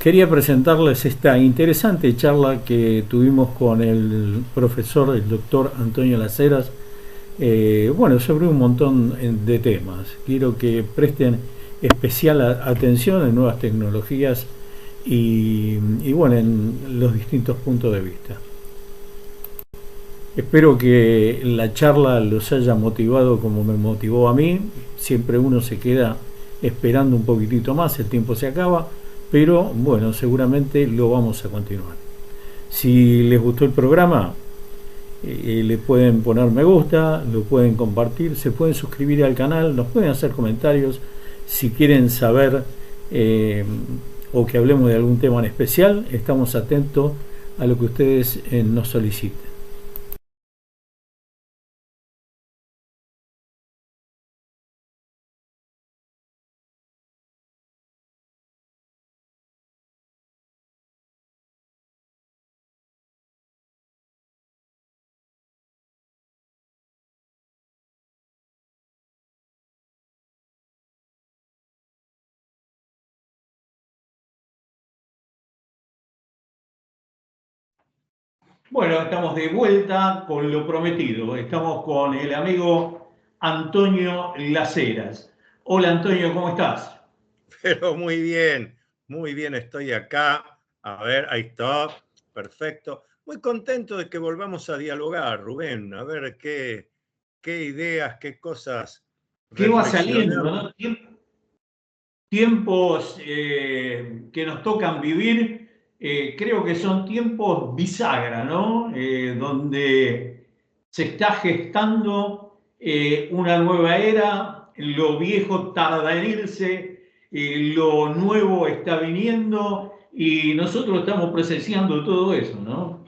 Quería presentarles esta interesante charla que tuvimos con el profesor, el doctor Antonio Las Heras, sobre un montón de temas. Quiero que presten especial atención en nuevas tecnologías y en los distintos puntos de vista. Espero que la charla los haya motivado como me motivó a mí. Siempre uno se queda esperando un poquitito más, el tiempo se acaba, pero bueno, seguramente lo vamos a continuar. Si les gustó el programa, le pueden poner me gusta, lo pueden compartir, se pueden suscribir al canal, nos pueden hacer comentarios si quieren saber o que hablemos de algún tema en especial. Estamos atentos a lo que ustedes nos soliciten. Bueno, estamos de vuelta con lo prometido. Estamos con el amigo Antonio Las Heras. Hola Antonio, ¿cómo estás? Pero muy bien, estoy acá. A ver, ahí está, perfecto. Muy contento de que volvamos a dialogar, Rubén, a ver qué ideas, qué cosas ¿Qué va saliendo, reflexionamos. no? Tiempos que nos tocan vivir, creo que son tiempos bisagra, ¿no? Donde se está gestando una nueva era, lo viejo tarda en irse, lo nuevo está viniendo y nosotros estamos presenciando todo eso, ¿no?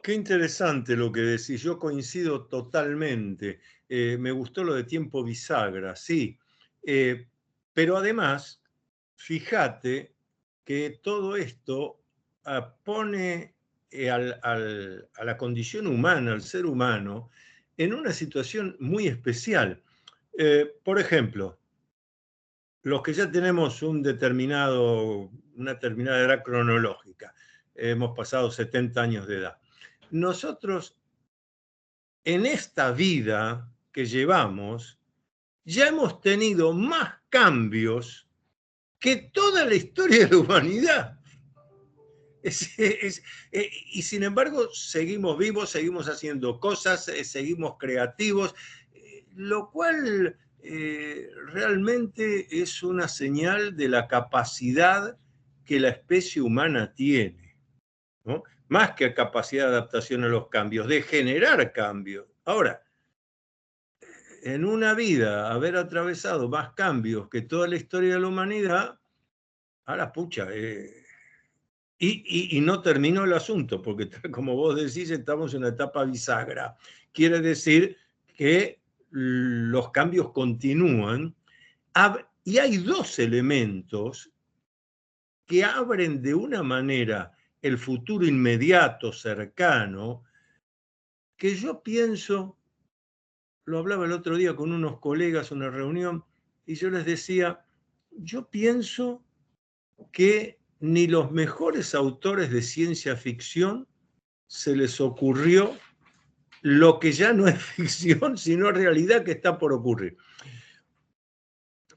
Qué interesante lo que decís, yo coincido totalmente. Me gustó lo de tiempo bisagra, sí. Eh, pero además, fíjate que todo esto pone a la condición humana, al ser humano, en una situación muy especial. Por ejemplo, los que ya tenemos una determinada edad cronológica, hemos pasado 70 años de edad. Nosotros, en esta vida que llevamos, ya hemos tenido más cambios que toda la historia de la humanidad. Y sin embargo, seguimos vivos, seguimos haciendo cosas, seguimos creativos, lo cual realmente es una señal de la capacidad que la especie humana tiene, ¿no? Más que capacidad de adaptación a los cambios, de generar cambios. Ahora, en una vida haber atravesado más cambios que toda la historia de la humanidad, a la pucha, y no terminó el asunto, porque como vos decís, estamos en una etapa bisagra. Quiere decir que los cambios continúan y hay dos elementos que abren de una manera el futuro inmediato, cercano, que yo pienso, lo hablaba el otro día con unos colegas en una reunión, y yo les decía, yo pienso que ni los mejores autores de ciencia ficción se les ocurrió lo que ya no es ficción, sino realidad que está por ocurrir.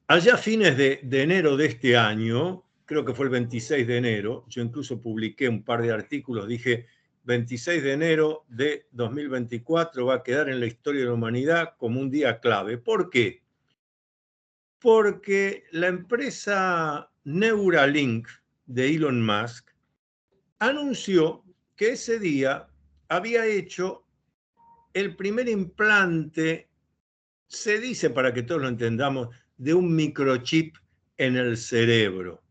Allá a fines de enero de este año, creo que fue el 26 de enero, yo incluso publiqué un par de artículos, dije, 26 de enero de 2024 va a quedar en la historia de la humanidad como un día clave. ¿Por qué? Porque la empresa Neuralink de Elon Musk anunció que ese día había hecho el primer implante, se dice para que todos lo entendamos, de un microchip en el cerebro.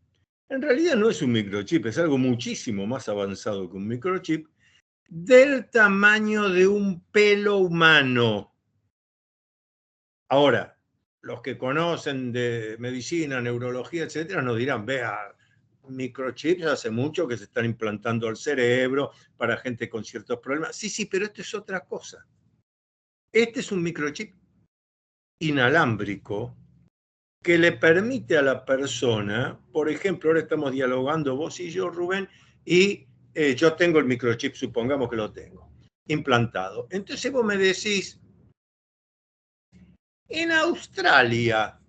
En realidad no es un microchip, es algo muchísimo más avanzado que un microchip, del tamaño de un pelo humano. Ahora, los que conocen de medicina, neurología, etcétera, nos dirán, vea, microchips hace mucho que se están implantando al cerebro para gente con ciertos problemas. Sí, sí, pero esto es otra cosa. Este es un microchip inalámbrico que le permite a la persona, por ejemplo, ahora estamos dialogando vos y yo, Rubén, y yo tengo el microchip, supongamos que lo tengo, implantado. Entonces vos me decís, en Australia,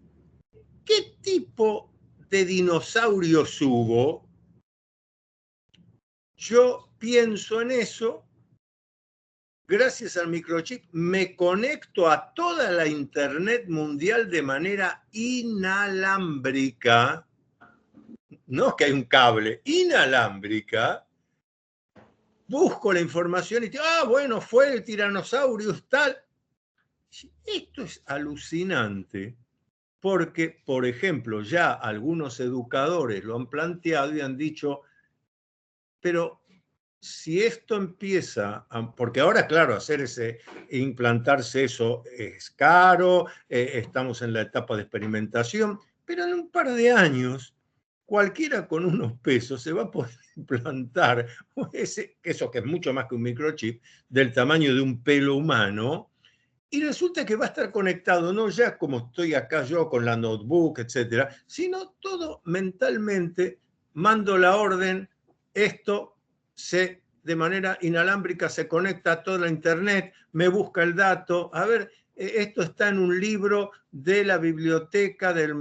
¿qué tipo de dinosaurios hubo? Yo pienso en eso, gracias al microchip me conecto a toda la internet mundial de manera inalámbrica, no es que hay un cable, inalámbrica, busco la información y digo, bueno, fue el Tyrannosaurus tal. Esto es alucinante porque, por ejemplo, ya algunos educadores lo han planteado y han dicho, pero si esto empieza, porque ahora, claro, implantarse eso es caro, estamos en la etapa de experimentación, pero en un par de años, cualquiera con unos pesos se va a poder implantar eso que es mucho más que un microchip, del tamaño de un pelo humano, y resulta que va a estar conectado, no ya como estoy acá yo con la notebook, etcétera, sino todo mentalmente, mando la orden, esto de manera inalámbrica se conecta a toda la internet, me busca el dato, a ver, esto está en un libro de la biblioteca del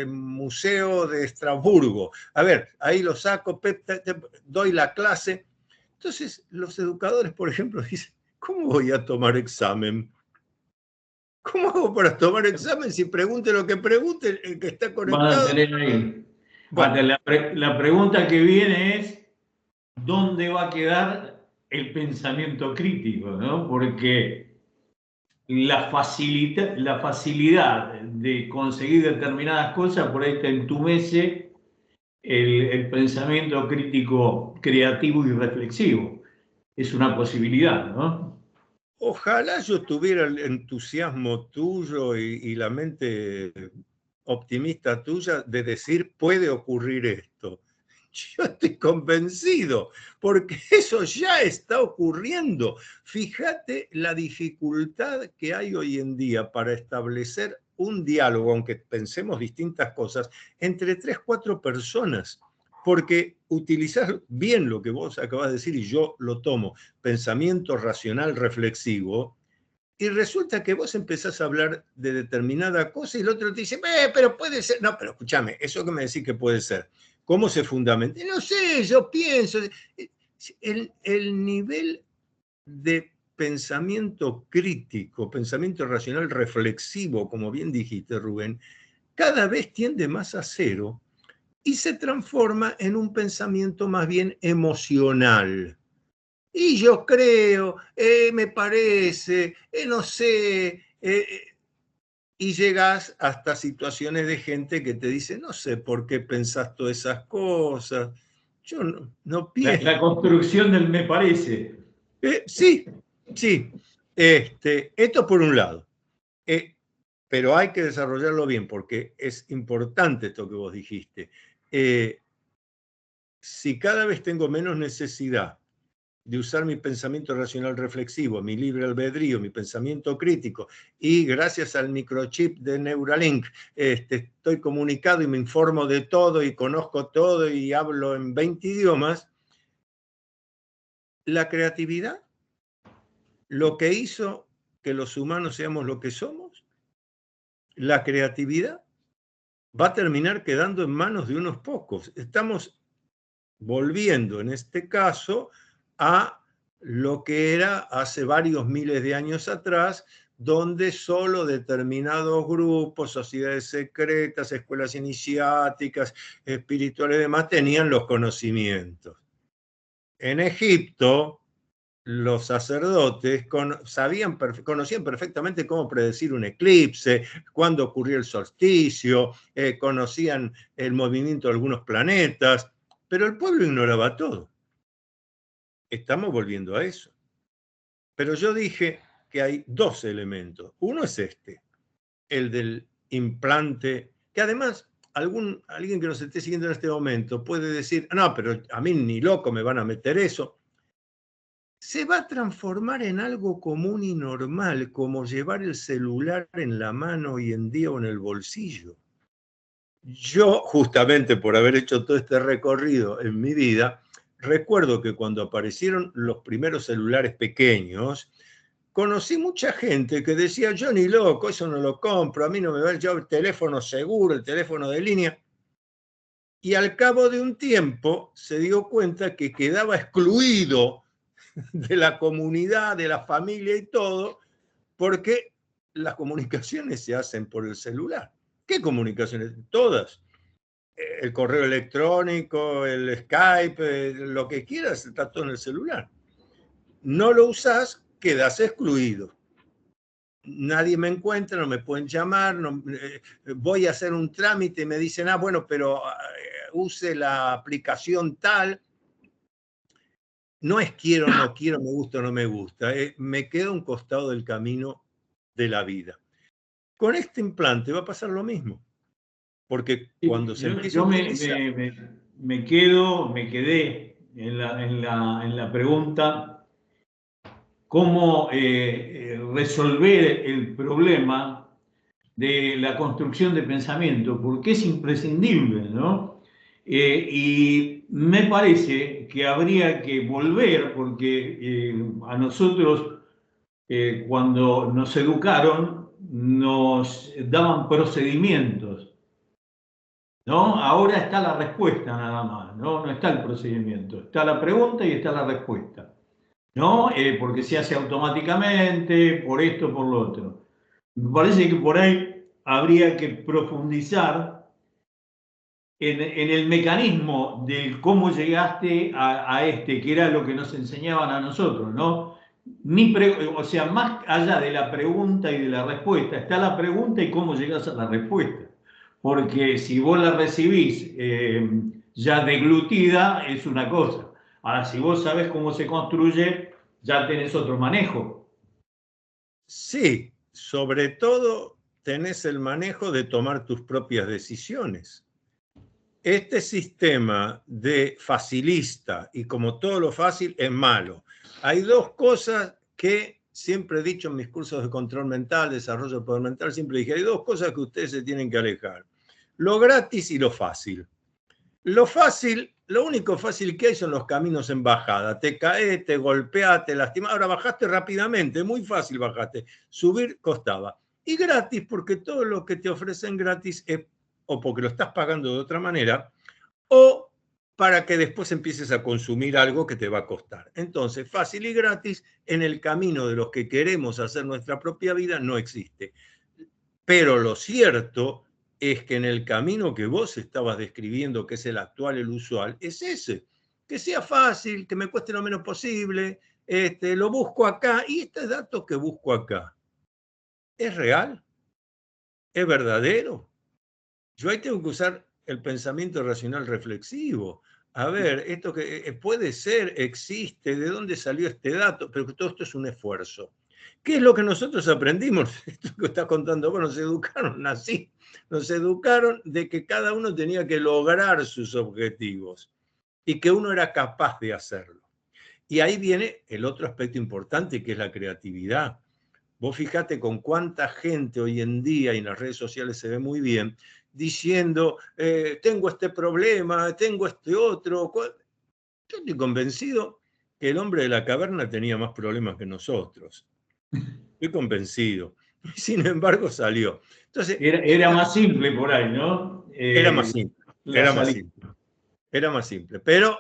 Museo de Estrasburgo. A ver, ahí lo saco, doy la clase. Entonces, los educadores, por ejemplo, dicen, ¿cómo voy a tomar examen? ¿Cómo hago para tomar examen si pregunte lo que pregunte el que está conectado? Van a tener ahí. Bueno, La pregunta que viene es, ¿dónde va a quedar el pensamiento crítico? ¿No? Porque la facilidad de conseguir determinadas cosas por ahí te entumece el pensamiento crítico, creativo y reflexivo. Es una posibilidad, ¿no? ojalá yo tuviera el entusiasmo tuyo y la mente optimista tuya de decir, puede ocurrir esto. Yo estoy convencido, porque eso ya está ocurriendo. Fíjate la dificultad que hay hoy en día para establecer un diálogo, aunque pensemos distintas cosas, entre 3, 4 personas. Porque utilizar bien lo que vos acabas de decir, y yo lo tomo, pensamiento racional reflexivo, y resulta que vos empezás a hablar de determinada cosa y el otro te dice, pero puede ser. No, pero escúchame, eso que me decís que puede ser. ¿Cómo se fundamenta? No sé, yo pienso. El nivel de pensamiento crítico, pensamiento racional reflexivo, como bien dijiste, Rubén, cada vez tiende más a cero y se transforma en un pensamiento más bien emocional. Y yo creo, me parece, no sé, y llegas hasta situaciones de gente que te dice, no sé por qué pensás todas esas cosas, yo no pienso. La construcción del me parece. Sí, sí, esto por un lado, pero hay que desarrollarlo bien porque es importante esto que vos dijiste. Si cada vez tengo menos necesidad de usar mi pensamiento racional reflexivo, mi libre albedrío, mi pensamiento crítico, y gracias al microchip de Neuralink estoy comunicado y me informo de todo y conozco todo y hablo en 20 idiomas, la creatividad, lo que hizo que los humanos seamos lo que somos, la creatividad va a terminar quedando en manos de unos pocos. Estamos volviendo en este caso a lo que era hace varios miles de años atrás, donde solo determinados grupos, sociedades secretas, escuelas iniciáticas, espirituales y demás tenían los conocimientos. En Egipto, los sacerdotes conocían perfectamente cómo predecir un eclipse, cuándo ocurría el solsticio, conocían el movimiento de algunos planetas, pero el pueblo ignoraba todo. Estamos volviendo a eso. Pero yo dije que hay 2 elementos. Uno es el del implante, que además alguien que nos esté siguiendo en este momento puede decir, no, pero a mí ni loco me van a meter eso. se va a transformar en algo común y normal, como llevar el celular en la mano hoy en día o en el bolsillo. Yo, justamente por haber hecho todo este recorrido en mi vida, recuerdo que cuando aparecieron los primeros celulares pequeños, conocí mucha gente que decía, yo ni loco, eso no lo compro, a mí no me va a llevar el teléfono seguro, el teléfono de línea. Y al cabo de un tiempo se dio cuenta que quedaba excluido de la comunidad, de la familia y todo, porque las comunicaciones se hacen por el celular. ¿Qué comunicaciones? Todas. El correo electrónico, el Skype, lo que quieras, está todo en el celular. No lo usás, quedas excluido. Nadie me encuentra, no me pueden llamar, no, voy a hacer un trámite y me dicen, bueno, pero use la aplicación tal. No es quiero, no quiero, me gusta o no me gusta. Me quedo a un costado del camino de la vida. Con este implante va a pasar lo mismo. Porque cuando se empieza a utilizar... me quedé en la pregunta cómo resolver el problema de la construcción de pensamiento, porque es imprescindible, ¿no? Y me parece que habría que volver, porque a nosotros, cuando nos educaron, nos daban procedimientos, ¿no? Ahora está la respuesta nada más, ¿no? No está el procedimiento, está la pregunta y está la respuesta, ¿no? Porque se hace automáticamente, por esto, por lo otro. Me parece que por ahí habría que profundizar en el mecanismo de cómo llegaste a este, que era lo que nos enseñaban a nosotros, ¿no? O sea, más allá de la pregunta y de la respuesta, está la pregunta y cómo llegas a la respuesta. Porque si vos la recibís ya deglutida, es una cosa. Ahora, si vos sabés cómo se construye, ya tenés otro manejo. Sí, sobre todo tenés el manejo de tomar tus propias decisiones. Este sistema de facilista y como todo lo fácil es malo. Hay dos cosas que siempre he dicho en mis cursos de control mental, desarrollo del poder mental, siempre dije, hay dos cosas que ustedes se tienen que alejar. Lo gratis y lo fácil. Lo fácil, lo único fácil que hay son los caminos en bajada. Te caes, te golpeas, te lastimas. Ahora bajaste rápidamente, muy fácil bajaste. Subir costaba. Y gratis, porque todo lo que te ofrecen gratis es o porque lo estás pagando de otra manera, o para que después empieces a consumir algo que te va a costar. Entonces, fácil y gratis en el camino de los que queremos hacer nuestra propia vida no existe. Pero lo cierto es que en el camino que vos estabas describiendo, que es el actual, el usual, es ese. Que sea fácil, que me cueste lo menos posible, lo busco acá, y este dato que busco acá, ¿es real? ¿Es verdadero? Yo ahí tengo que usar el pensamiento racional reflexivo. A ver, esto que puede ser, existe, ¿de dónde salió este dato? Pero que todo esto es un esfuerzo. ¿Qué es lo que nosotros aprendimos? Esto que estás contando, bueno, nos educaron así. Nos educaron de que cada uno tenía que lograr sus objetivos y que uno era capaz de hacerlo. Y ahí viene el otro aspecto importante, que es la creatividad. Vos fijate con cuánta gente hoy en día, y en las redes sociales se ve muy bien, diciendo, tengo este problema, tengo este otro. Yo estoy convencido que el hombre de la caverna tenía más problemas que nosotros. Estoy convencido. Sin embargo, salió. Entonces, Era más simple por ahí, ¿no? Era más simple, era más simple. Era más simple. Pero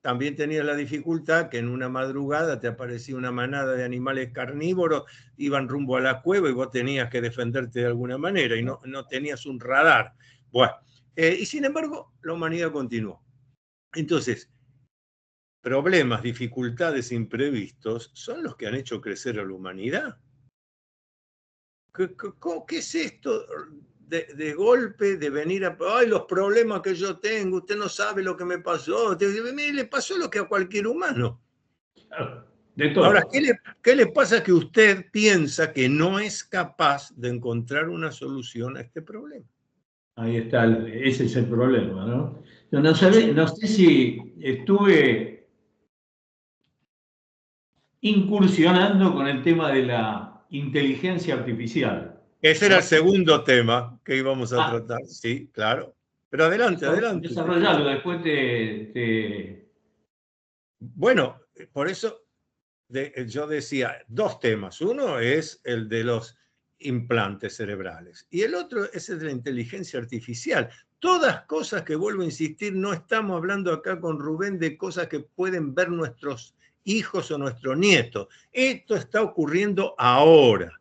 también tenía la dificultad que en una madrugada te aparecía una manada de animales carnívoros, iban rumbo a la cueva y vos tenías que defenderte de alguna manera y no tenías un radar. Bueno, y sin embargo, la humanidad continuó. Entonces, problemas, dificultades, imprevistos son los que han hecho crecer a la humanidad. ¿Qué es esto de golpe, de venir a... ¡Ay, los problemas que yo tengo! Usted no sabe lo que me pasó. Le pasó lo que a cualquier humano. De todo. Ahora, ¿qué le pasa que usted piensa que no es capaz de encontrar una solución a este problema? Ahí está, ese es el problema, ¿no? No sé si estuve incursionando con el tema de la inteligencia artificial, Ese era el ¿no? segundo tema que íbamos a Ah, tratar, sí, claro. Pero adelante, adelante, te escucho. desarrollalo, después Bueno, por eso yo decía dos temas. Uno es el de los implantes cerebrales y el otro es el de la inteligencia artificial. Todas cosas que, vuelvo a insistir, no estamos hablando acá con Rubén de cosas que pueden ver nuestros hijos o nuestros nietos. Esto está ocurriendo ahora.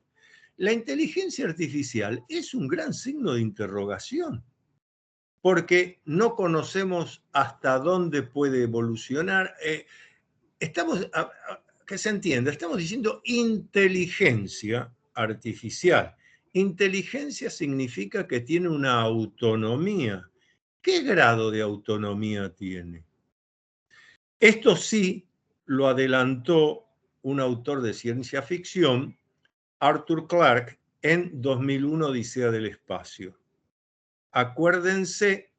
La inteligencia artificial es un gran signo de interrogación, porque no conocemos hasta dónde puede evolucionar. Estamos, que se entienda, estamos diciendo inteligencia artificial. Inteligencia significa que tiene una autonomía. ¿Qué grado de autonomía tiene? Esto sí lo adelantó un autor de ciencia ficción, Arthur Clarke, en 2001 Odisea del Espacio. Acuérdense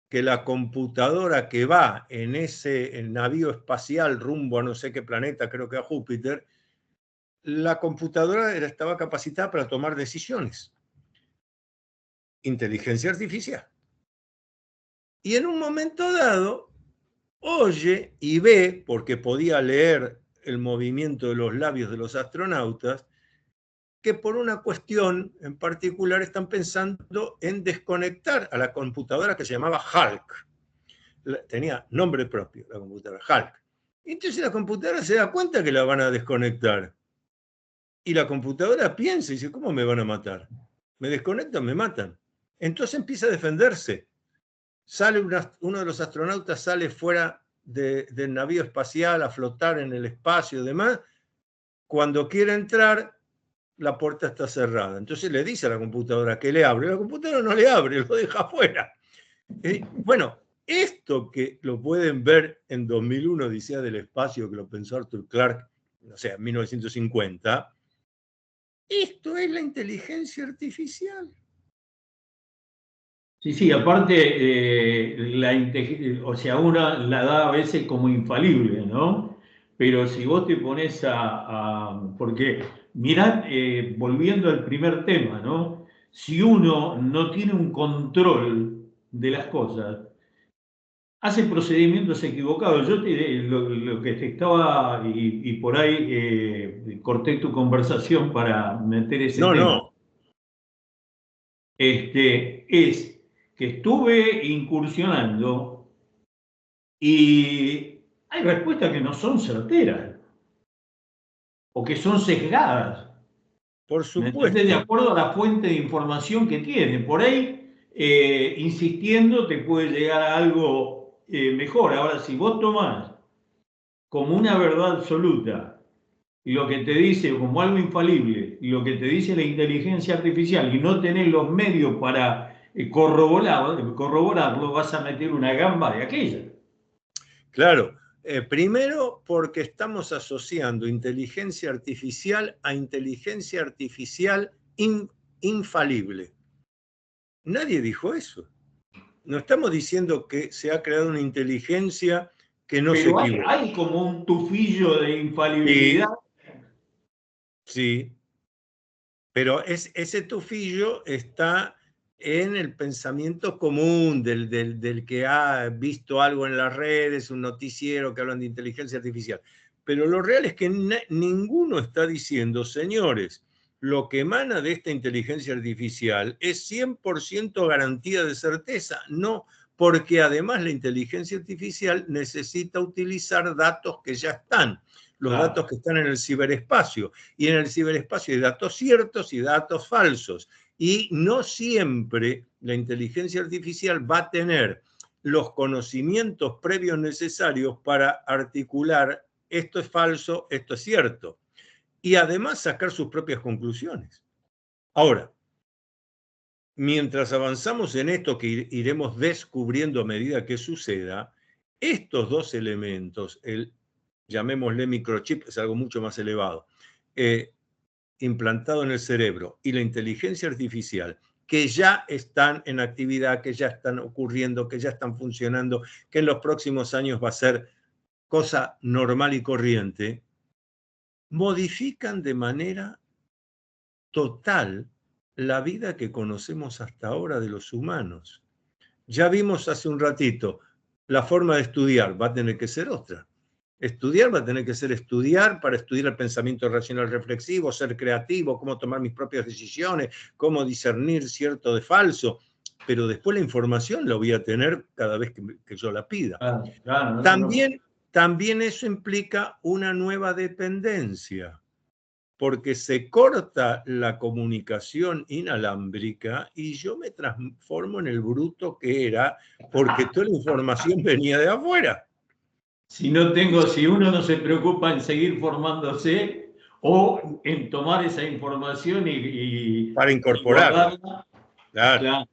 que la computadora que va en ese navío espacial rumbo a no sé qué planeta, creo que a Júpiter, la computadora estaba capacitada para tomar decisiones. Inteligencia artificial. Y en un momento dado, oye y ve, porque podía leer el movimiento de los labios de los astronautas, que por una cuestión en particular están pensando en desconectar a la computadora que se llamaba Hulk. Tenía nombre propio la computadora, Hulk. Entonces la computadora se da cuenta que la van a desconectar. Y la computadora piensa y dice, ¿cómo me van a matar? Me desconectan, me matan. Entonces empieza a defenderse. Sale uno de los astronautas, sale fuera del navío espacial a flotar en el espacio y demás. Cuando quiere entrar, la puerta está cerrada. Entonces le dice a la computadora que le abre. La computadora no le abre, lo deja afuera. Bueno, esto que lo pueden ver en 2001, Odisea del Espacio, que lo pensó Arthur Clarke, o sea, en 1950, esto es la inteligencia artificial. sí, sí, aparte, o sea, una la da a veces como infalible, ¿no? Pero si vos te pones porque, mirá, volviendo al primer tema, ¿no? Si uno no tiene un control de las cosas, hace procedimientos equivocados. Lo que te estaba, y por ahí corté tu conversación para meter ese No, tema, no, es que estuve incursionando y hay respuestas que no son certeras o que son sesgadas. por ¿Me entendés? De supuesto. acuerdo a la fuente de información que tiene. Por ahí, insistiendo, te puede llegar a algo mejor. Ahora, si vos tomás como una verdad absoluta lo que te dice, como algo infalible, lo que te dice la inteligencia artificial y no tenés los medios para corroborarlo, vas a meter una gamba de aquella. Claro, primero porque estamos asociando inteligencia artificial a inteligencia artificial infalible. Nadie dijo eso. No estamos diciendo que se ha creado una inteligencia que no se Pero equivoca. hay como un tufillo de infalibilidad. Sí, sí, pero ese tufillo está en el pensamiento común del que ha visto algo en las redes, un noticiero que hablan de inteligencia artificial. Pero lo real es que ninguno está diciendo, señores, lo que emana de esta inteligencia artificial es 100% garantía de certeza. No, porque además la inteligencia artificial necesita utilizar datos que ya están, los datos Claro. que están en el ciberespacio. Y en el ciberespacio hay datos ciertos y datos falsos. Y no siempre la inteligencia artificial va a tener los conocimientos previos necesarios para articular esto es falso, esto es cierto. Y además sacar sus propias conclusiones. Ahora, mientras avanzamos en esto que iremos descubriendo a medida que suceda, estos dos elementos, llamémosle microchip, es algo mucho más elevado, implantado en el cerebro, y la inteligencia artificial, que ya están en actividad, que ya están ocurriendo, que ya están funcionando, que en los próximos años va a ser cosa normal y corriente, modifican de manera total la vida que conocemos hasta ahora de los humanos. Ya vimos hace un ratito, la forma de estudiar va a tener que ser otra. Estudiar va a tener que ser estudiar para estudiar el pensamiento racional reflexivo, ser creativo, cómo tomar mis propias decisiones, cómo discernir cierto de falso. Pero después la información la voy a tener cada vez que yo la pida. Claro, También eso implica una nueva dependencia, porque se corta la comunicación inalámbrica y yo me transformo en el bruto que era, porque toda la información venía de afuera. Si uno no se preocupa en seguir formándose o en tomar esa información y para incorporarla. Y claro.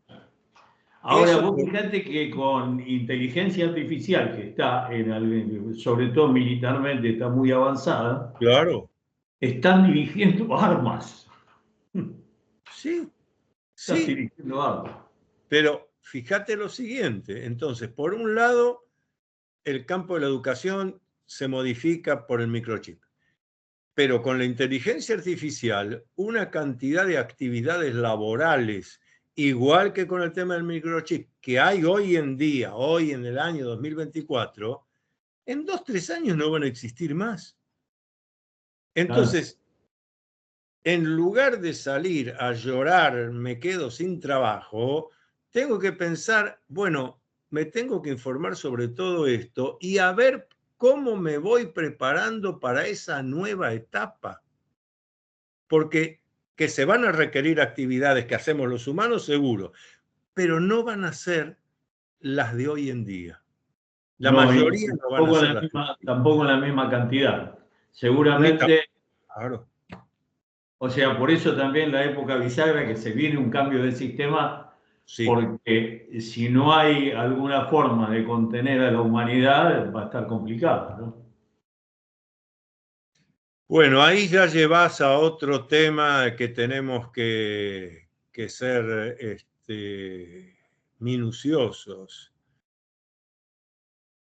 Ahora, vos fíjate que con inteligencia artificial, que está, sobre todo militarmente, está muy avanzada, claro, están dirigiendo armas. Sí, están dirigiendo armas. Pero fíjate lo siguiente, entonces, por un lado, el campo de la educación se modifica por el microchip, pero con la inteligencia artificial, una cantidad de actividades laborales, igual que con el tema del microchip, que hay hoy en día, hoy en el año 2024, en 2, 3 años no van a existir más. Entonces, en lugar de salir a llorar, me quedo sin trabajo, tengo que pensar, bueno, me tengo que informar sobre todo esto y a ver cómo me voy preparando para esa nueva etapa. Porque que se van a requerir actividades que hacemos los humanos, seguro, pero no van a ser las de hoy en día. La mayoría no van a ser tampoco en la misma cantidad. Seguramente. Claro. O sea, por eso también la época bisagra, que se viene un cambio del sistema, porque si no hay alguna forma de contener a la humanidad, va a estar complicado, ¿no? Bueno, ahí ya llevas a otro tema que tenemos que ser minuciosos.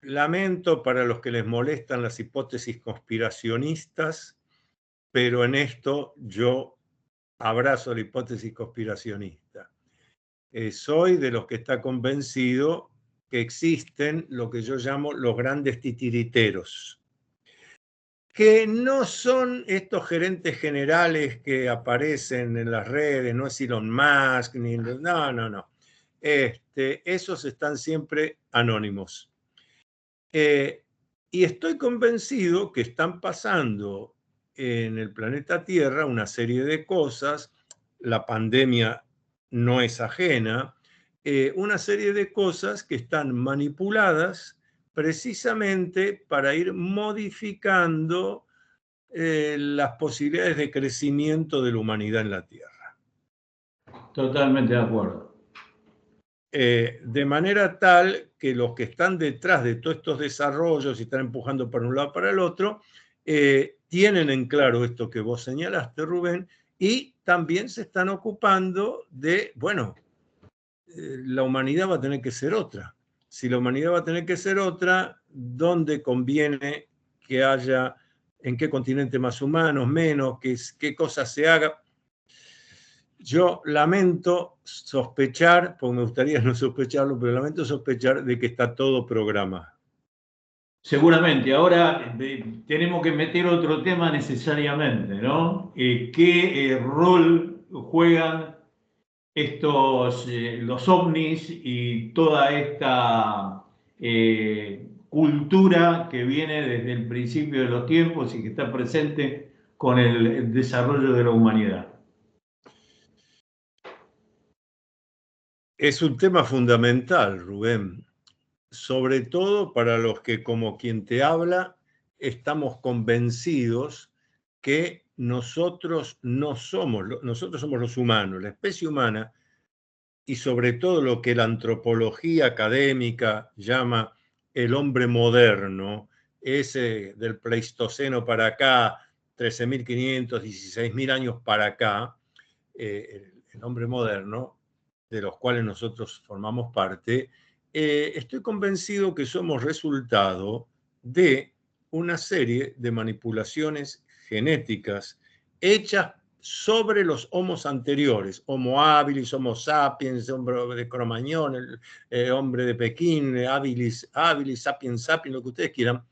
Lamento para los que les molestan las hipótesis conspiracionistas, pero en esto yo abrazo la hipótesis conspiracionista. Soy de los que está convencido que existen lo que yo llamo los grandes titiriteros, que no son estos gerentes generales que aparecen en las redes, no es Elon Musk, no. Esos están siempre anónimos. Y estoy convencido que están pasando en el planeta Tierra una serie de cosas, la pandemia no es ajena, una serie de cosas que están manipuladas precisamente para ir modificando las posibilidades de crecimiento de la humanidad en la Tierra. Totalmente de acuerdo. De manera tal que los que están detrás de todos estos desarrollos y están empujando para un lado para el otro, tienen en claro esto que vos señalaste, Rubén, y también se están ocupando de, bueno, la humanidad va a tener que ser otra. Si la humanidad va a tener que ser otra, ¿dónde conviene que haya, en qué continente más humanos, menos, qué cosas se haga? Yo lamento sospechar, porque me gustaría no sospecharlo, pero lamento sospechar de que está todo programado. Seguramente. Ahora tenemos que meter otro tema necesariamente, ¿no? ¿Qué rol juegan los ovnis y toda esta cultura que viene desde el principio de los tiempos y que está presente con el desarrollo de la humanidad? Es un tema fundamental, Rubén, sobre todo para los que, como quien te habla, estamos convencidos que nosotros somos los humanos, la especie humana, y sobre todo lo que la antropología académica llama el hombre moderno, ese del Pleistoceno para acá, 13.500, 16.000 años para acá, el hombre moderno, de los cuales nosotros formamos parte, estoy convencido que somos resultado de una serie de manipulaciones genéticas hechas sobre los homos anteriores, Homo habilis, Homo sapiens, hombre de Cromañón, el hombre de Pekín, habilis, sapiens, sapiens, lo que ustedes quieran.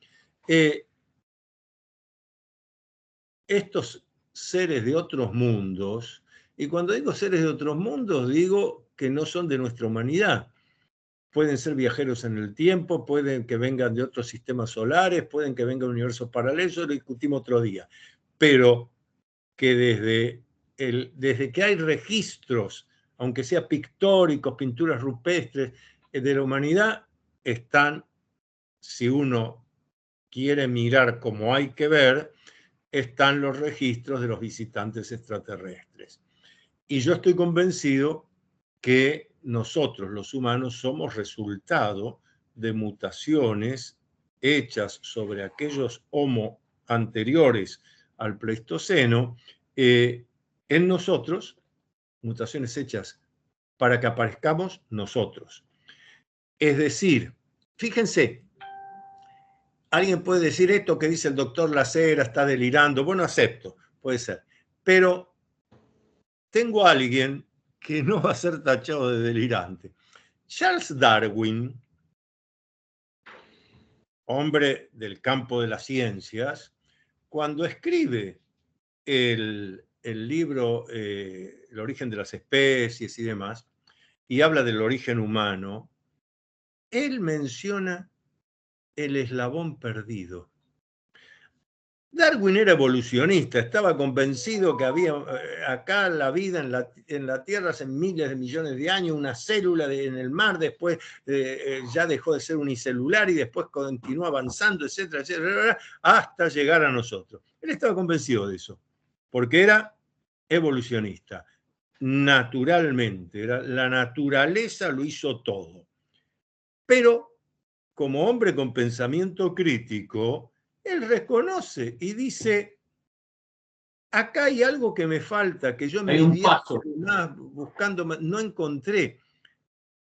Estos seres de otros mundos, y cuando digo seres de otros mundos, digo que no son de nuestra humanidad. Pueden ser viajeros en el tiempo, pueden que vengan de otros sistemas solares, pueden que vengan de universos paralelos, lo discutimos otro día. Pero que desde que hay registros, aunque sea pictóricos, pinturas rupestres de la humanidad, están, si uno quiere mirar como hay que ver, están los registros de los visitantes extraterrestres. Y yo estoy convencido que nosotros, los humanos, somos resultado de mutaciones hechas sobre aquellos Homo anteriores al Pleistoceno, en nosotros, mutaciones hechas para que aparezcamos nosotros. Es decir, fíjense, alguien puede decir esto que dice el doctor Lacera, está delirando. Bueno, acepto, puede ser. Pero tengo a alguien que no va a ser tachado de delirante. Charles Darwin, hombre del campo de las ciencias, cuando escribe el libro El origen de las especies y demás, y habla del origen humano, él menciona el eslabón perdido. Darwin era evolucionista, estaba convencido que había acá la vida en la Tierra hace miles de millones de años, una célula en el mar, después ya dejó de ser unicelular y después continuó avanzando, etcétera, etcétera, hasta llegar a nosotros. Él estaba convencido de eso, porque era evolucionista, naturalmente, la naturaleza lo hizo todo. Pero como hombre con pensamiento crítico, él reconoce y dice, acá hay algo que me falta, que yo en mi viaje buscando no encontré.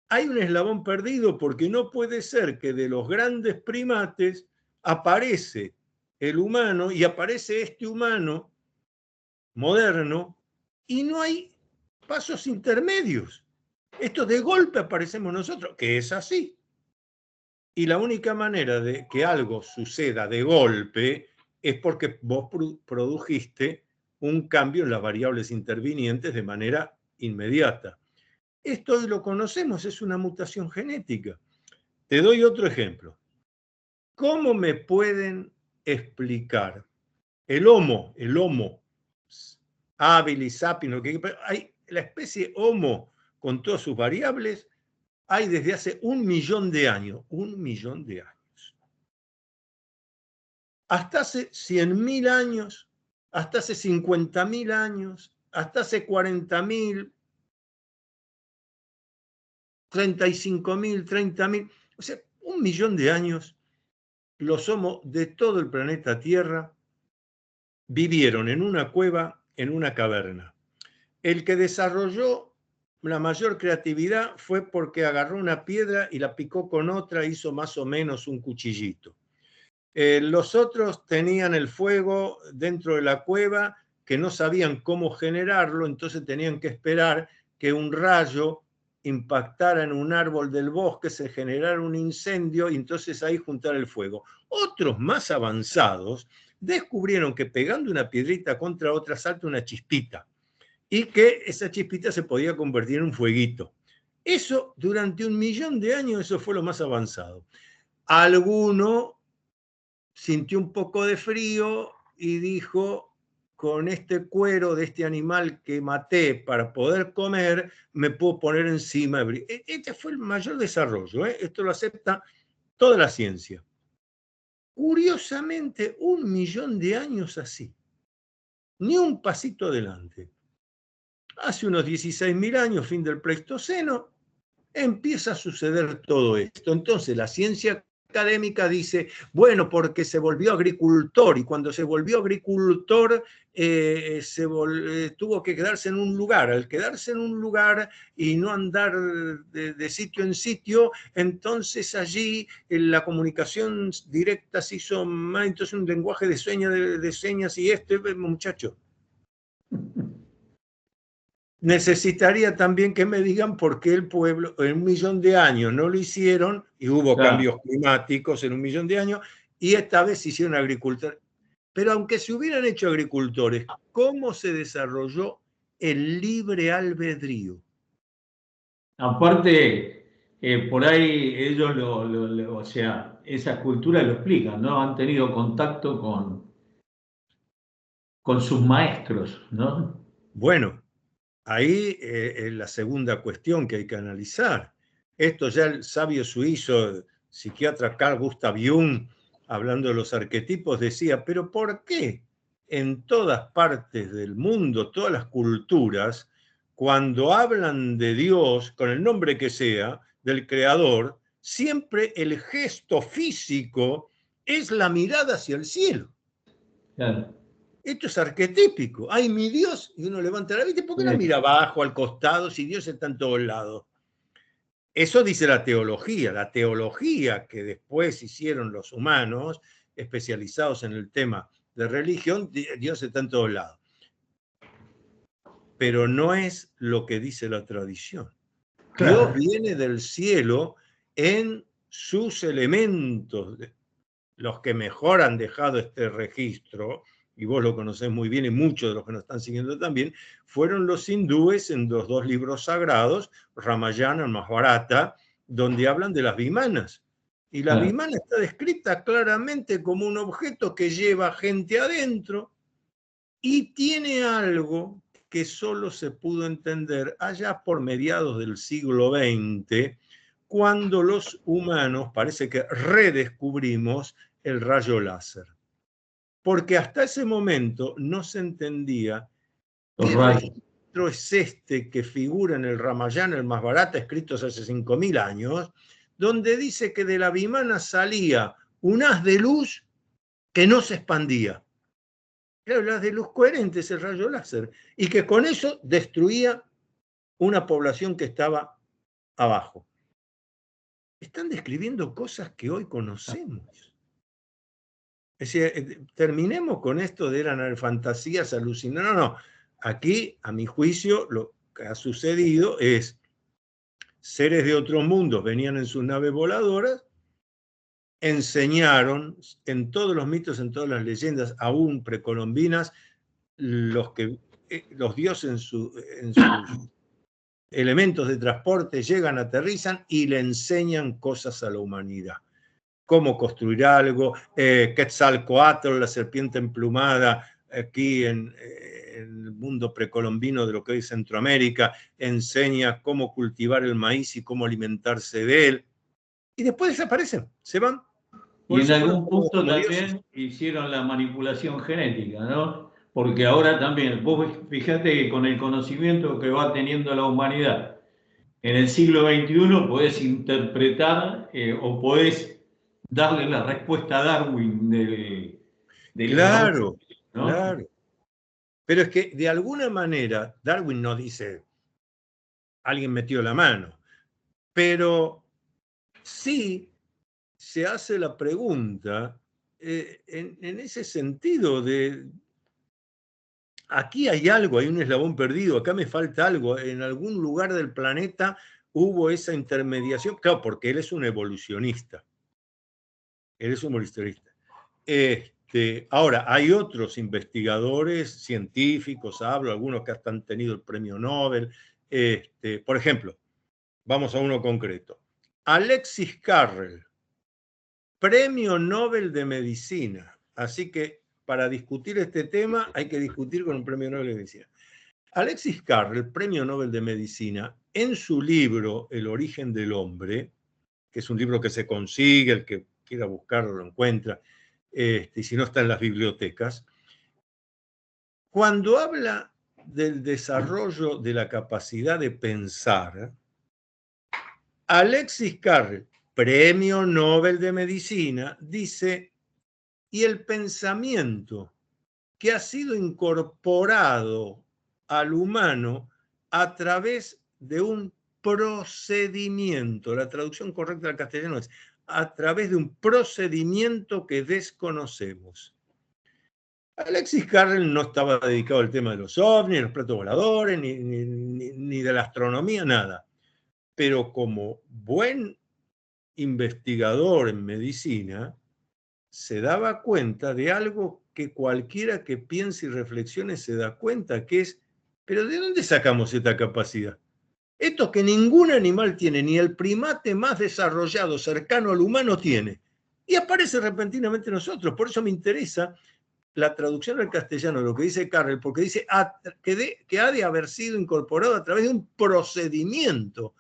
Hay un eslabón perdido porque no puede ser que de los grandes primates aparece el humano y aparece este humano moderno y no hay pasos intermedios. Esto de golpe aparecemos nosotros, que es así. Y la única manera de que algo suceda de golpe es porque vos produjiste un cambio en las variables intervinientes de manera inmediata. Esto hoy lo conocemos, es una mutación genética. Te doy otro ejemplo. ¿Cómo me pueden explicar el Homo habilis, sapiens, la especie Homo con todas sus variables? Hay desde hace 1 millón de años, 1 millón de años. Hasta hace 100.000 años, hasta hace 50.000 años, hasta hace 40.000, 35.000, 30.000, o sea, 1 millón de años, los Homo de todo el planeta Tierra vivieron en una cueva, en una caverna. El que desarrolló la mayor creatividad fue porque agarró una piedra y la picó con otra, hizo más o menos un cuchillito. Los otros tenían el fuego dentro de la cueva, que no sabían cómo generarlo, entonces tenían que esperar que un rayo impactara en un árbol del bosque, se generara un incendio y entonces ahí juntar el fuego. Otros más avanzados descubrieron que pegando una piedrita contra otra salta una chispita, y que esa chispita se podía convertir en un fueguito. Eso, durante 1 millón de años, eso fue lo más avanzado. Alguno sintió un poco de frío y dijo, con este cuero de este animal que maté para poder comer, me puedo poner encima. Este fue el mayor desarrollo, ¿eh? Esto lo acepta toda la ciencia. Curiosamente, 1 millón de años así. Ni un pasito adelante. Hace unos 16.000 años, fin del Pleistoceno, empieza a suceder todo esto. Entonces la ciencia académica dice, bueno, porque se volvió agricultor y cuando se volvió agricultor tuvo que quedarse en un lugar. Al quedarse en un lugar y no andar de sitio en sitio, entonces allí la comunicación directa se hizo más, entonces un lenguaje de señas y muchacho. Necesitaría también que me digan por qué el pueblo en 1.000.000 de años no lo hicieron y hubo cambios climáticos en 1.000.000 de años y esta vez se hicieron agricultores. Pero aunque se hubieran hecho agricultores, ¿cómo se desarrolló el libre albedrío? Aparte, por ahí ellos, o sea, esas culturas lo explican, ¿no? Han tenido contacto con sus maestros, ¿no? Bueno, ahí es la segunda cuestión que hay que analizar. Esto ya el sabio suizo, psiquiatra Carl Gustav Jung, hablando de los arquetipos, decía, pero ¿por qué en todas partes del mundo, todas las culturas, cuando hablan de Dios, con el nombre que sea, del Creador, siempre el gesto físico es la mirada hacia el cielo? Claro. Esto es arquetípico. ¡Ay, mi Dios! Y uno levanta la vista. ¿Por qué no mira abajo, al costado, si Dios está en todos lados? Eso dice la teología. La teología que después hicieron los humanos, especializados en el tema de religión, Dios está en todos lados. Pero no es lo que dice la tradición. Claro. Dios viene del cielo en sus elementos, los que mejor han dejado este registro, y vos lo conocés muy bien y muchos de los que nos están siguiendo también, fueron los hindúes en los dos libros sagrados, Ramayana y Mahabharata, donde hablan de las vimanas. Y la vimana está descrita claramente como un objeto que lleva gente adentro y tiene algo que solo se pudo entender allá por mediados del siglo XX, cuando los humanos parece que redescubrimos el rayo láser. Porque hasta ese momento no se entendía qué registro es este que figura en el Ramayana, el Mahabharata, escritos hace 5.000 años, donde dice que de la vimana salía un haz de luz que no se expandía. Era el haz de luz coherente, es el rayo láser, y que con eso destruía una población que estaba abajo. Están describiendo cosas que hoy conocemos. Es decir, terminemos con esto de eran fantasías alucinantes. No. Aquí, a mi juicio, lo que ha sucedido es seres de otros mundos venían en sus naves voladoras, enseñaron en todos los mitos, en todas las leyendas, aún precolombinas, los dioses en sus elementos de transporte llegan, aterrizan y le enseñan cosas a la humanidad. Cómo construir algo, Quetzalcóatl, la serpiente emplumada, aquí en el mundo precolombino de lo que hoy es Centroamérica, enseña cómo cultivar el maíz y cómo alimentarse de él. Y después desaparecen, se van. Y en algún punto también hicieron la manipulación genética, ¿no? Porque ahora también, vos fíjate que con el conocimiento que va teniendo la humanidad, en el siglo XXI podés interpretar o podés darle la respuesta a Darwin del claro, ¿no? Claro. Pero es que de alguna manera, Darwin no dice, alguien metió la mano, pero sí se hace la pregunta en ese sentido de, aquí hay algo, hay un eslabón perdido, acá me falta algo, en algún lugar del planeta hubo esa intermediación, claro, porque él es un evolucionista. Él es un evolucionista. Ahora, hay otros investigadores científicos, hablo, algunos que hasta han tenido el premio Nobel. Por ejemplo, vamos a uno concreto. Alexis Carrel, premio Nobel de Medicina. Así que para discutir este tema hay que discutir con un premio Nobel de Medicina. Alexis Carrel, premio Nobel de Medicina, en su libro El origen del hombre, que es un libro que se consigue, el que quiera buscarlo lo encuentra, y si no está en las bibliotecas, cuando habla del desarrollo de la capacidad de pensar, Alexis Carrel premio Nobel de Medicina, dice, y el pensamiento que ha sido incorporado al humano a través de un procedimiento, la traducción correcta al castellano es a través de un procedimiento que desconocemos. Alexis Carrel no estaba dedicado al tema de los ovnis, los platos voladores, ni de la astronomía, nada. Pero como buen investigador en medicina, se daba cuenta de algo que cualquiera que piense y reflexione se da cuenta, que es, ¿pero de dónde sacamos esta capacidad? Esto que ningún animal tiene, ni el primate más desarrollado cercano al humano tiene. Y aparece repentinamente en nosotros. Por eso me interesa la traducción al castellano, lo que dice Carrel, porque dice que ha de haber sido incorporado a través de un procedimiento.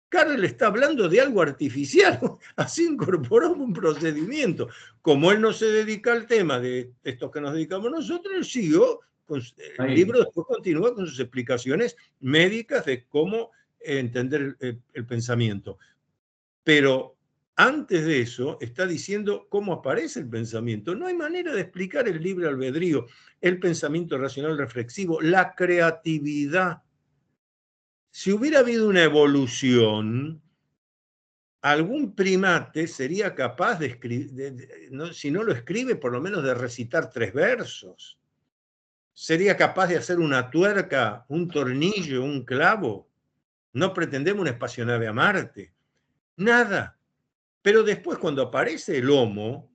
Carrel está hablando de algo artificial, así incorporó un procedimiento. Como él no se dedica al tema de estos que nos dedicamos nosotros, él siguió, el libro después continúa con sus explicaciones médicas de cómo entender el pensamiento. Pero antes de eso está diciendo cómo aparece el pensamiento. No hay manera de explicar el libre albedrío, el pensamiento racional reflexivo, la creatividad. Si hubiera habido una evolución, algún primate sería capaz de escribir, si no lo escribe, por lo menos de recitar 3 versos. Sería capaz de hacer una tuerca, un tornillo, un clavo. No pretendemos una espacionave a Marte. Nada. Pero después, cuando aparece el Homo,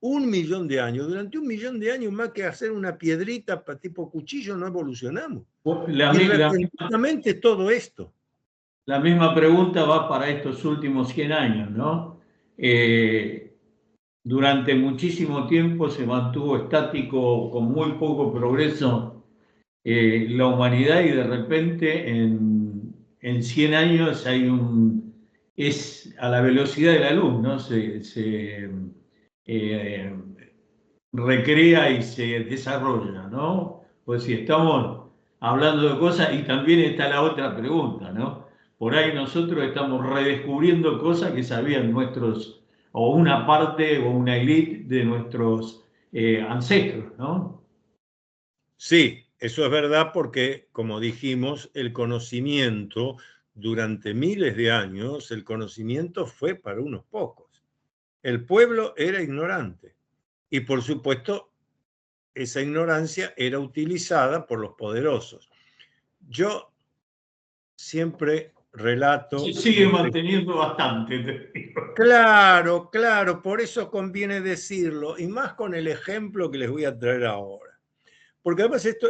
1 millón de años, durante 1 millón de años más que hacer una piedrita tipo cuchillo, no evolucionamos. Y repentinamente todo esto. La misma pregunta va para estos últimos 100 años, ¿no? Durante muchísimo tiempo se mantuvo estático, con muy poco progreso, la humanidad, y de repente en 100 años es a la velocidad de la luz, ¿no? Se recrea y se desarrolla, ¿no? Pues si estamos hablando de cosas, y también está la otra pregunta, ¿no? Por ahí nosotros estamos redescubriendo cosas que sabían nuestros, o una parte o una élite de nuestros ancestros, ¿no? Sí, eso es verdad porque, como dijimos, el conocimiento durante miles de años, el conocimiento fue para unos pocos. El pueblo era ignorante y, por supuesto, esa ignorancia era utilizada por los poderosos. Yo siempre relato... Se sigue manteniendo bastante, te digo. Claro, claro, por eso conviene decirlo, y más con el ejemplo que les voy a traer ahora. Porque además esto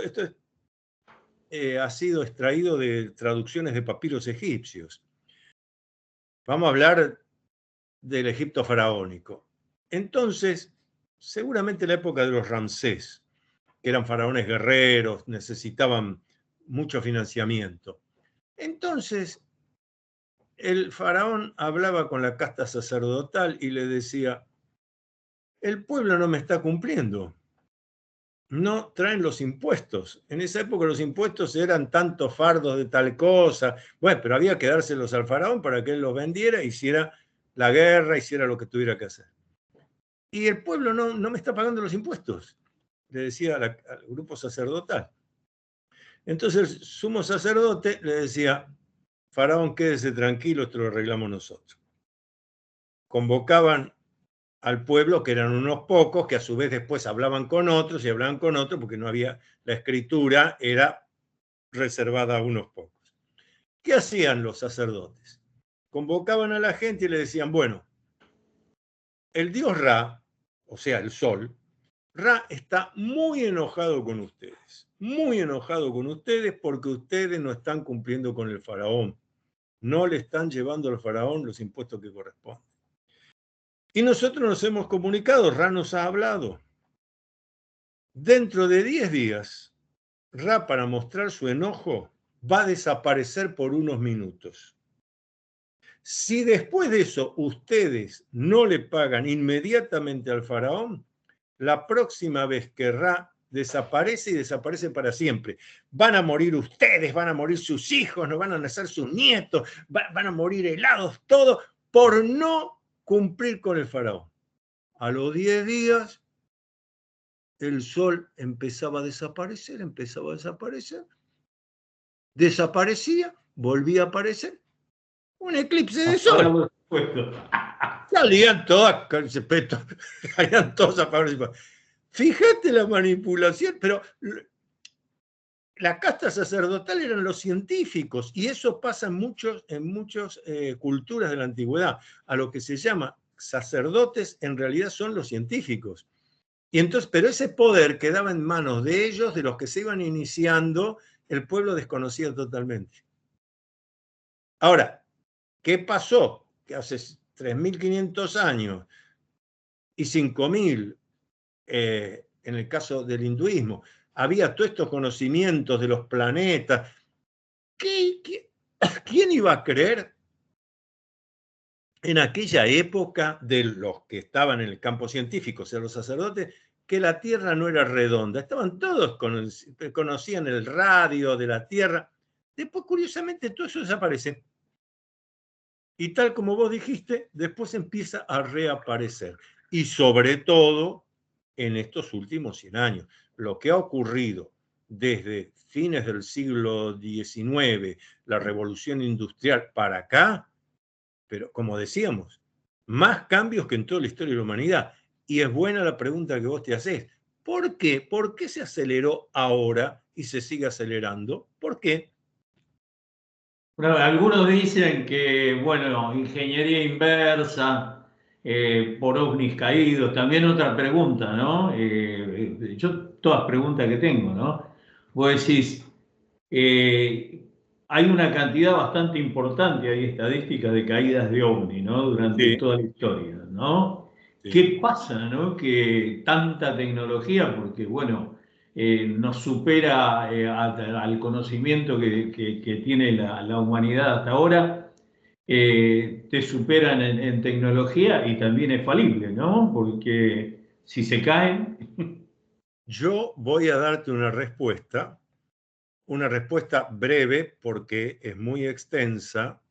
ha sido extraído de traducciones de papiros egipcios. Vamos a hablar del Egipto faraónico. Entonces, seguramente en la época de los Ramsés, que eran faraones guerreros, necesitaban mucho financiamiento. Entonces, el faraón hablaba con la casta sacerdotal y le decía, el pueblo no me está cumpliendo, no traen los impuestos. En esa época los impuestos eran tantos fardos de tal cosa. Bueno, pero había que dárselos al faraón para que él los vendiera, hiciera la guerra, hiciera lo que tuviera que hacer. Y el pueblo no me está pagando los impuestos, le decía al grupo sacerdotal. Entonces el sumo sacerdote le decía, faraón, quédese tranquilo, esto lo arreglamos nosotros. Convocaban al pueblo, que eran unos pocos, que a su vez después hablaban con otros y hablaban con otros, porque no había, la escritura era reservada a unos pocos. ¿Qué hacían los sacerdotes? Convocaban a la gente y le decían, bueno, el dios Ra, o sea, el sol, Ra está muy enojado con ustedes porque ustedes no están cumpliendo con el faraón, no le están llevando al faraón los impuestos que corresponden. Y nosotros nos hemos comunicado, Ra nos ha hablado. Dentro de 10 días, Ra, para mostrar su enojo, va a desaparecer por unos minutos. Si después de eso ustedes no le pagan inmediatamente al faraón, la próxima vez que Ra desaparece y desaparece para siempre. Van a morir ustedes, van a morir sus hijos, no van a nacer sus nietos, van a morir helados, todo por no cumplir con el faraón. A los 10 días, el sol empezaba a desaparecer, desaparecía, volvía a aparecer. Un eclipse de sol. Salían todas, salían todos a participar. Fíjate la manipulación, pero la casta sacerdotal eran los científicos, y eso pasa en muchas culturas de la antigüedad. A lo que se llama sacerdotes, en realidad son los científicos. Y entonces, pero ese poder quedaba en manos de ellos, de los que se iban iniciando, el pueblo desconocía totalmente. Ahora, ¿qué pasó? Que hace 3.500 años y 5.000, en el caso del hinduismo, había todos estos conocimientos de los planetas. ¿Quién iba a creer en aquella época de los que estaban en el campo científico, o sea, los sacerdotes, que la Tierra no era redonda? Estaban todos, conocían el radio de la Tierra. Después, curiosamente, todo eso desaparece. Y tal como vos dijiste, después empieza a reaparecer. Y sobre todo, en estos últimos 100 años, lo que ha ocurrido desde fines del siglo XIX, la revolución industrial para acá, pero como decíamos, más cambios que en toda la historia de la humanidad. Y es buena la pregunta que vos te hacés. ¿Por qué? ¿Por qué se aceleró ahora y se sigue acelerando? ¿Por qué? Bueno, algunos dicen que, bueno, ingeniería inversa, por ovnis caídos. También otra pregunta, ¿no? Yo todas preguntas que tengo, ¿no? Vos decís, hay una cantidad bastante importante, hay estadísticas de caídas de ovni, ¿no? Durante toda la historia, ¿no? Sí. ¿Qué pasa, no? Que tanta tecnología, porque, bueno, nos supera al conocimiento que tiene la humanidad hasta ahora, te superan en tecnología y también es falible, ¿no? Porque si se caen... Yo voy a darte una respuesta breve porque es muy extensa,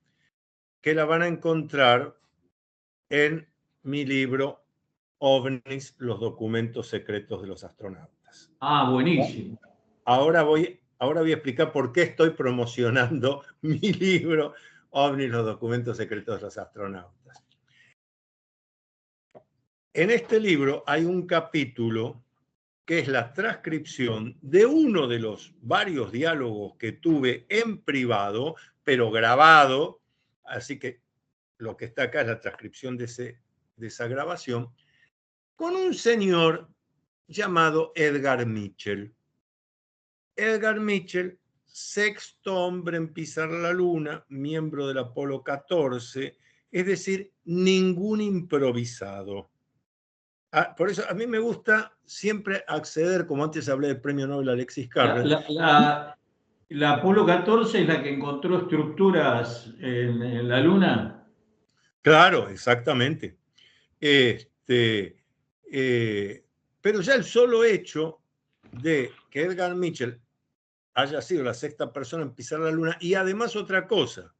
que la van a encontrar en mi libro OVNIs, los documentos secretos de los astronautas. Ah, buenísimo. Ahora voy a explicar por qué estoy promocionando mi libro OVNIs, los documentos secretos de los astronautas. En este libro hay un capítulo que es la transcripción de uno de los varios diálogos que tuve en privado, pero grabado, así que lo que está acá es la transcripción de esa grabación, con un señor llamado Edgar Mitchell. Edgar Mitchell, sexto hombre en pisar la Luna, miembro del Apolo 14, es decir, ningún improvisado. Por eso a mí me gusta siempre acceder, como antes hablé del premio Nobel Alexis Carrel. La Apolo 14 es la que encontró estructuras en la Luna. Claro, exactamente. Pero ya el solo hecho de que Edgar Mitchell haya sido la sexta persona en pisar la Luna, y además otra cosa,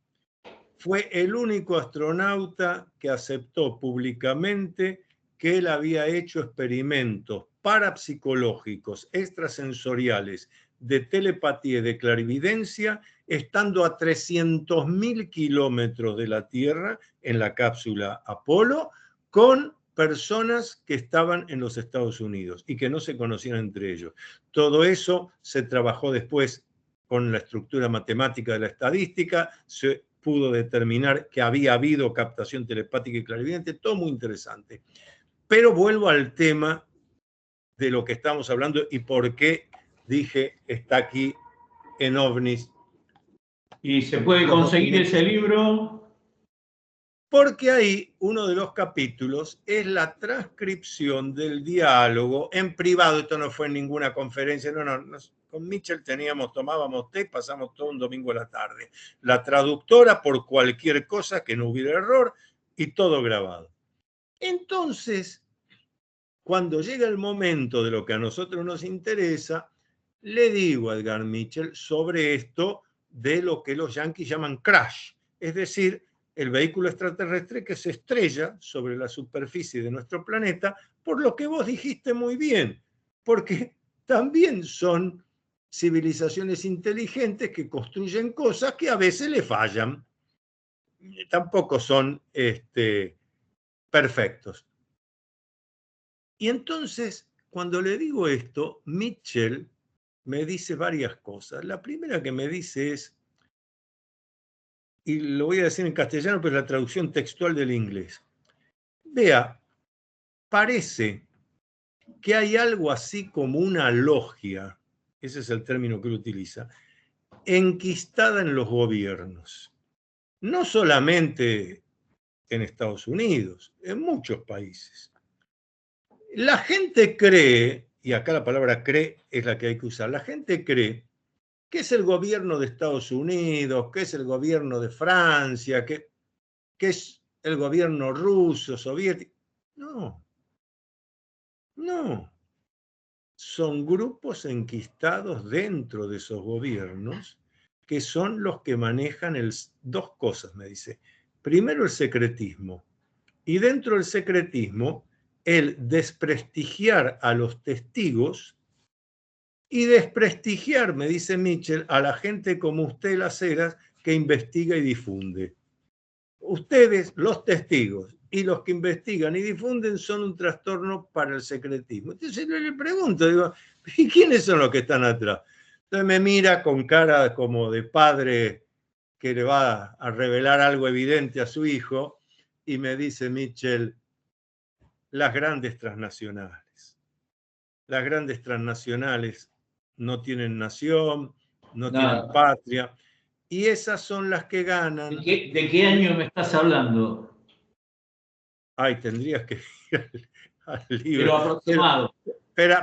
fue el único astronauta que aceptó públicamente que él había hecho experimentos parapsicológicos, extrasensoriales, de telepatía y de clarividencia, estando a 300.000 kilómetros de la Tierra en la cápsula Apolo, con personas que estaban en los Estados Unidos y que no se conocían entre ellos. Todo eso se trabajó después con la estructura matemática de la estadística, se pudo determinar que había habido captación telepática y clarividente, todo muy interesante. Pero vuelvo al tema de lo que estamos hablando y por qué dije está aquí en OVNIs. ¿Y se puede conseguir ese libro? Porque ahí uno de los capítulos es la transcripción del diálogo en privado. Esto no fue en ninguna conferencia, no. Con Mitchell tomábamos té, pasamos todo un domingo a la tarde. La traductora por cualquier cosa, que no hubiera error, y todo grabado. Entonces, cuando llega el momento de lo que a nosotros nos interesa, le digo a Edgar Mitchell sobre esto de lo que los yanquis llaman crash, es decir, el vehículo extraterrestre que se estrella sobre la superficie de nuestro planeta, por lo que vos dijiste muy bien, porque también son civilizaciones inteligentes que construyen cosas que a veces le fallan. Tampoco son perfectos. Y entonces, cuando le digo esto, Mitchell me dice varias cosas. La primera que me dice es, y lo voy a decir en castellano, pero es la traducción textual del inglés. Vea, parece que hay algo así como una logia, ese es el término que él utiliza, enquistada en los gobiernos. No solamente en Estados Unidos, en muchos países. La gente cree, y acá la palabra cree es la que hay que usar, la gente cree que es el gobierno de Estados Unidos, que es el gobierno de Francia, que es el gobierno ruso, soviético. No, no. Son grupos enquistados dentro de esos gobiernos que son los que manejan dos cosas, me dice. Primero, el secretismo. Y dentro del secretismo, el desprestigiar a los testigos y desprestigiar, me dice Mitchell, a la gente como usted, Las Heras, que investiga y difunde. Ustedes, los testigos y los que investigan y difunden, son un trastorno para el secretismo. Entonces le pregunto, digo, ¿y quiénes son los que están atrás? Entonces me mira con cara como de padre que le va a revelar algo evidente a su hijo y me dice Mitchell, las grandes transnacionales. Las grandes transnacionales no tienen nación, no tienen patria, y esas son las que ganan. ¿De qué año me estás hablando? Ay, tendrías que ir al libro. Pero aproximado. Pero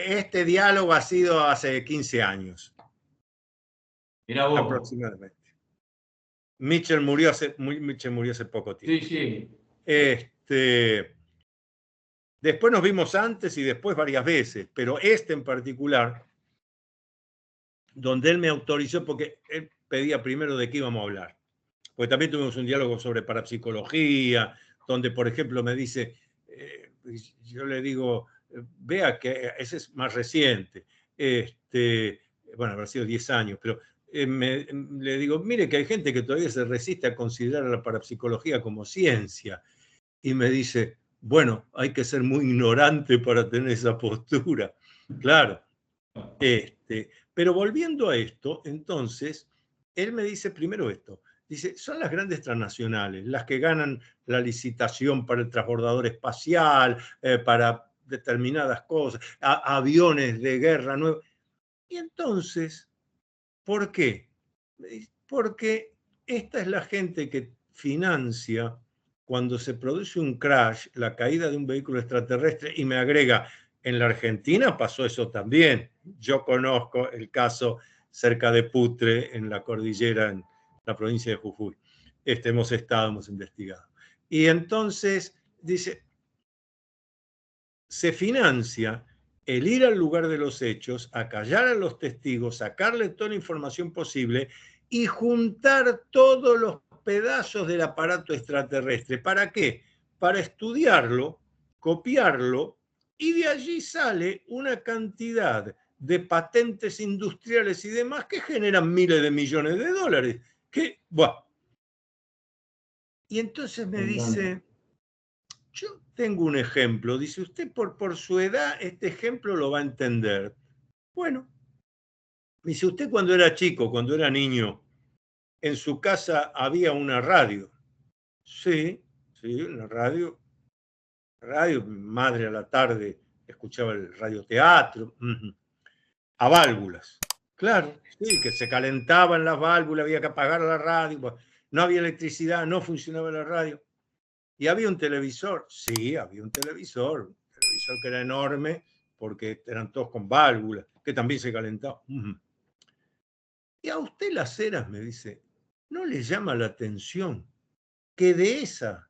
este diálogo ha sido hace 15 años. Mirá vos. Aproximadamente. Mitchell murió hace poco tiempo. Sí, sí. Después nos vimos antes y después varias veces, pero en particular, donde él me autorizó, porque él pedía primero de qué íbamos a hablar. Porque también tuvimos un diálogo sobre parapsicología, donde, por ejemplo, me dice, yo le digo, vea que ese es más reciente, bueno, habrá sido 10 años, pero le digo, mire que hay gente que todavía se resiste a considerar a la parapsicología como ciencia. Y me dice, bueno, hay que ser muy ignorante para tener esa postura. Claro. Pero volviendo a esto, entonces, él me dice primero esto. Dice, son las grandes transnacionales, las que ganan la licitación para el transbordador espacial, para determinadas cosas, aviones de guerra nuevos. Y entonces, ¿por qué? Porque esta es la gente que financia cuando se produce un crash, la caída de un vehículo extraterrestre, y me agrega, en la Argentina pasó eso también. Yo conozco el caso cerca de Putre, en la cordillera, en la provincia de Jujuy. Hemos investigado. Y entonces, dice, se financia el ir al lugar de los hechos, acallar a los testigos, sacarle toda la información posible y juntar todos los pedazos del aparato extraterrestre. ¿Para qué? Para estudiarlo, copiarlo, y de allí sale una cantidad de patentes industriales y demás que generan miles de millones de dólares. Y entonces me dice, yo tengo un ejemplo. Dice, usted por su edad este ejemplo lo va a entender. Bueno, dice, usted cuando era chico, cuando era niño, en su casa había una radio. Sí, una radio. Madre a la tarde escuchaba el radioteatro. A válvulas. Claro, sí, que se calentaban las válvulas, había que apagar la radio. No había electricidad, no funcionaba la radio. ¿Y había un televisor? Sí, había un televisor que era enorme porque eran todos con válvulas, que también se calentaba. Y a usted, Las Heras, me dice, ¿no le llama la atención que de esa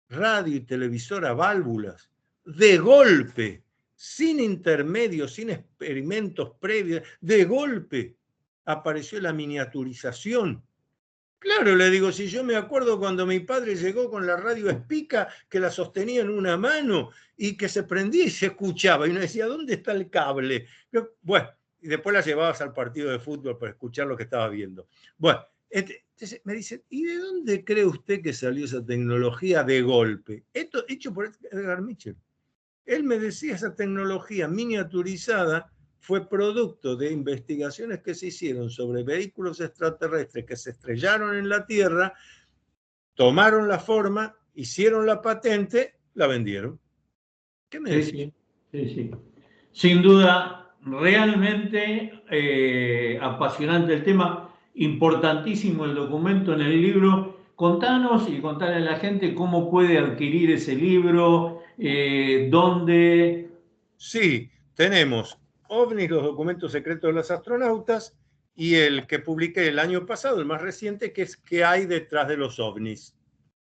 radio y televisor a válvulas, de golpe, sin intermedios, sin experimentos previos, de golpe apareció la miniaturización? Claro, le digo, si yo me acuerdo cuando mi padre llegó con la radio Espica, que la sostenía en una mano y que se prendía y se escuchaba. Y uno decía, ¿dónde está el cable? Bueno, y después la llevabas al partido de fútbol para escuchar lo que estaba viendo. Bueno, entonces me dice, ¿y de dónde cree usted que salió esa tecnología de golpe? Esto hecho por Edgar Mitchell. Él me decía, esa tecnología miniaturizada fue producto de investigaciones que se hicieron sobre vehículos extraterrestres que se estrellaron en la Tierra, tomaron la forma, hicieron la patente, la vendieron. ¿Qué me decís? Sí, sí, sí. Sin duda, realmente apasionante el tema, importantísimo el documento en el libro. Contanos y contarle a la gente cómo puede adquirir ese libro, dónde. Sí, tenemos OVNIs, los documentos secretos de los astronautas, y el que publiqué el año pasado, el más reciente, que es ¿qué hay detrás de los OVNIs?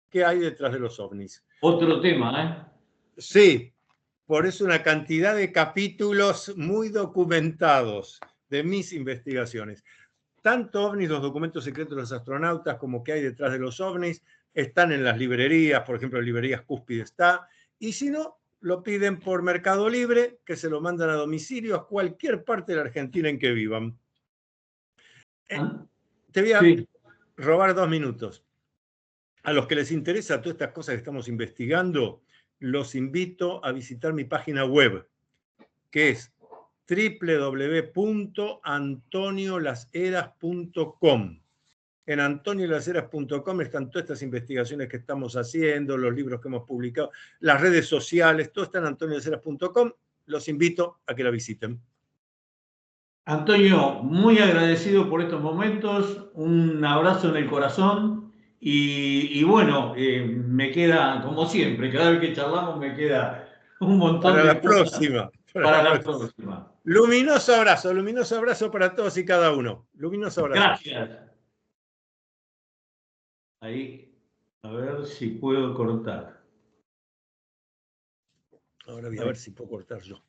¿Qué hay detrás de los OVNIs? Otro tema, ¿eh? Sí, por eso una cantidad de capítulos muy documentados de mis investigaciones. Tanto OVNIs, los documentos secretos de los astronautas, como qué hay detrás de los OVNIs, están en las librerías, por ejemplo, en librerías Cúspide está, y si no, lo piden por Mercado Libre, que se lo mandan a domicilio a cualquier parte de la Argentina en que vivan. Te voy a Sí. robar 2 minutos. A los que les interesa todas estas cosas que estamos investigando, los invito a visitar mi página web, que es www.antoniolaseras.com. En antoniolaseras.com están todas estas investigaciones que estamos haciendo, los libros que hemos publicado, las redes sociales, todo está en antoniolaseras.com. Los invito a que la visiten. Antonio, muy agradecido por estos momentos, un abrazo en el corazón y bueno, me queda, como siempre, cada vez que charlamos me queda un montón Para de la cosas próxima. para la próxima. Luminoso abrazo para todos y cada uno. Luminoso abrazo. Gracias. Ahí, a ver si puedo cortar. Ahora voy a ver si puedo cortar yo.